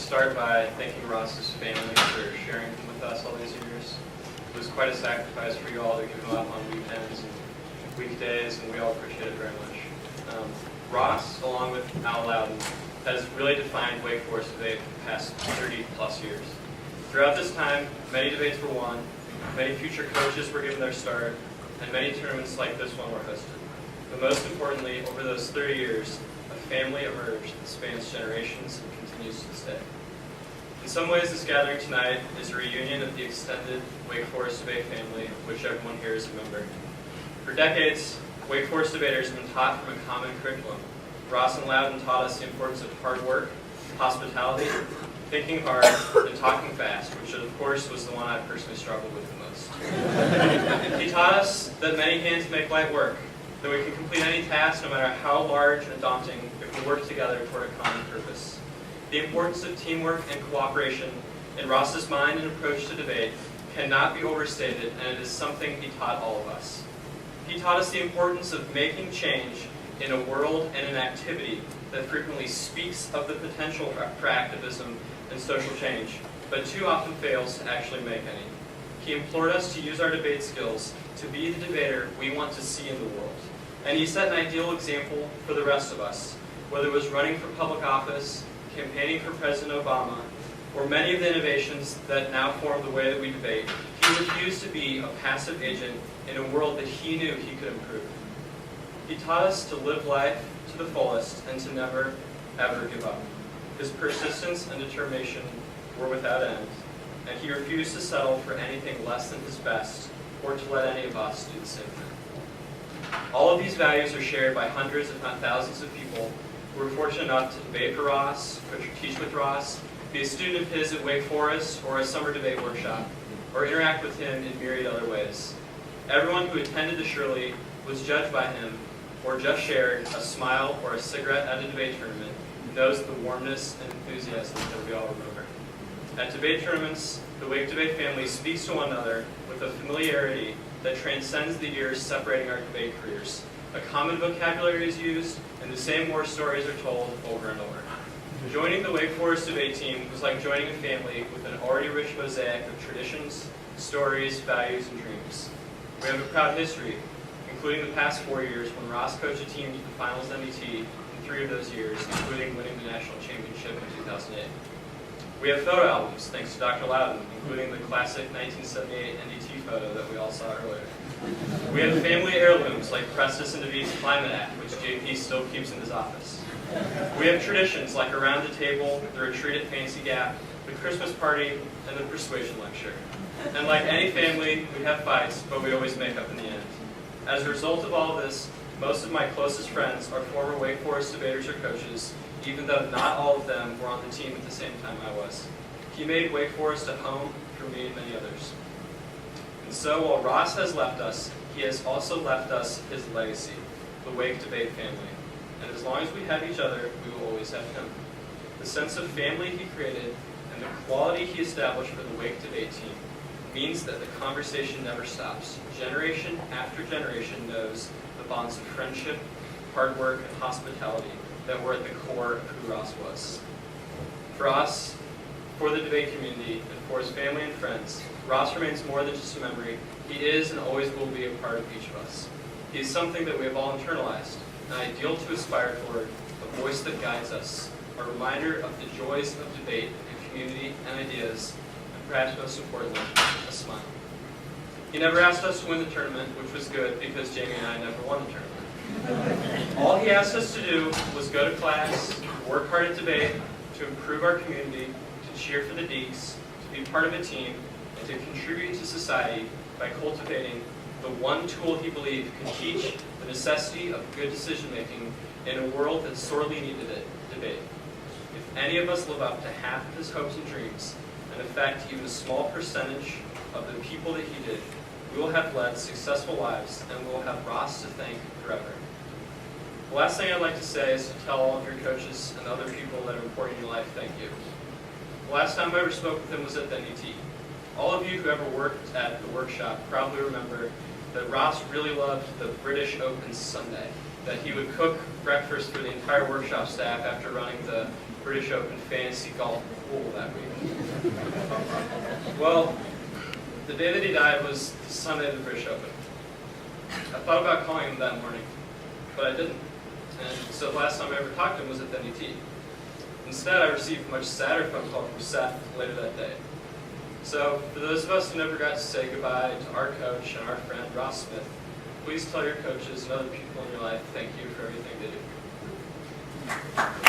start by thanking Ross's family for sharing him with us all these years. It was quite a sacrifice for you all to give him up on weekends and weekdays, and we all appreciate it very much. Ross, along with Al Loudon, has really defined Wake Forest debate for the past 30 plus years. Throughout this time, many debates were won, many future coaches were given their start, and many tournaments like this one were hosted. But most importantly, over those 30 years, a family emerged that spans generations and continues to this day. In some ways, this gathering tonight is a reunion of the extended Wake Forest debate family, of which everyone here is a member. For decades, Wake Forest debaters have been taught from a common curriculum. Ross and Loudon taught us the importance of hard work, hospitality, thinking hard, and talking fast, which of course was the one I personally struggled with the most. He taught us that many hands make light work, that we can complete any task no matter how large and daunting if we work together toward a common purpose. The importance of teamwork and cooperation in Ross's mind and approach to debate cannot be overstated, and it is something he taught all of us. He taught us the importance of making change in a world and an activity that frequently speaks of the potential for activism and social change, but too often fails to actually make any. He implored us to use our debate skills to be the debater we want to see in the world. And he set an ideal example for the rest of us, whether it was running for public office, campaigning for President Obama, or many of the innovations that now form the way that we debate. He refused to be a passive agent in a world that he knew he could improve. He taught us to live life to the fullest and to never, ever give up. His persistence and determination were without end, and he refused to settle for anything less than his best or to let any of us do the same thing. All of these values are shared by hundreds, if not thousands, of people who were fortunate enough to debate for Ross, coach or teach with Ross, be a student of his at Wake Forest or a summer debate workshop, or interact with him in myriad other ways. Everyone who attended the Shirley was judged by him or just shared a smile or a cigarette at a debate tournament knows the warmness and enthusiasm that we all remember. At debate tournaments, the Wake Debate family speaks to one another with a familiarity that transcends the years separating our debate careers. A common vocabulary is used, and the same war stories are told over and over. Joining the Wake Forest debate team was like joining a family with an already rich mosaic of traditions, stories, values, and dreams. We have a proud history, including the past 4 years when Ross coached a team to the finals MET in 3 of those years, including winning the national championship in 2008. We have photo albums, thanks to Dr. Loudon, including the classic 1978 NDT photo that we all saw earlier. We have family heirlooms like Preston and David's Climate Act, which JP still keeps in his office. We have traditions like Around the Table, the retreat at Fancy Gap, the Christmas party, and the persuasion lecture. And like any family, we have fights, but we always make up in the end. As a result of all of this, most of my closest friends are former Wake Forest debaters or coaches, even though not all of them were on the team at the same time I was. He made Wake Forest a home for me and many others. And so while Ross has left us, he has also left us his legacy, the Wake Debate family. And as long as we have each other, we will always have him. The sense of family he created and the quality he established for the Wake Debate team means that the conversation never stops. Generation after generation knows the bonds of friendship, hard work, and hospitality that were at the core of who Ross was. For us, for the debate community, and for his family and friends, Ross remains more than just a memory. He is and always will be a part of each of us. He is something that we have all internalized, an ideal to aspire toward, a voice that guides us, a reminder of the joys of debate and community and ideas, and perhaps most importantly, a smile. He never asked us to win the tournament, which was good because Jamie and I never won the tournament. All he asked us to do was go to class, work hard at debate, to improve our community, to cheer for the Deeks, to be part of a team, and to contribute to society by cultivating the one tool he believed could teach the necessity of good decision-making in a world that sorely needed it, debate. If any of us live up to half of his hopes and dreams, and affect even a small percentage of the people that he did, we will have led successful lives, and we will have Ross to thank forever. The last thing I'd like to say is to tell all of your coaches and other people that are important in your life, thank you. The last time I ever spoke with him was at the NET. All of you who ever worked at the workshop probably remember that Ross really loved the British Open Sunday. that he would cook breakfast for the entire workshop staff after running the British Open Fantasy Golf Pool that week. Well, the day that he died was Sunday of the British Open. I thought about calling him that morning, but I didn't. And so the last time I ever talked to him was at the NET. Instead, I received a much sadder phone call from Seth later that day. So, for those of us who never got to say goodbye to our coach and our friend Ross Smith, please tell your coaches and other people in your life thank you for everything they do.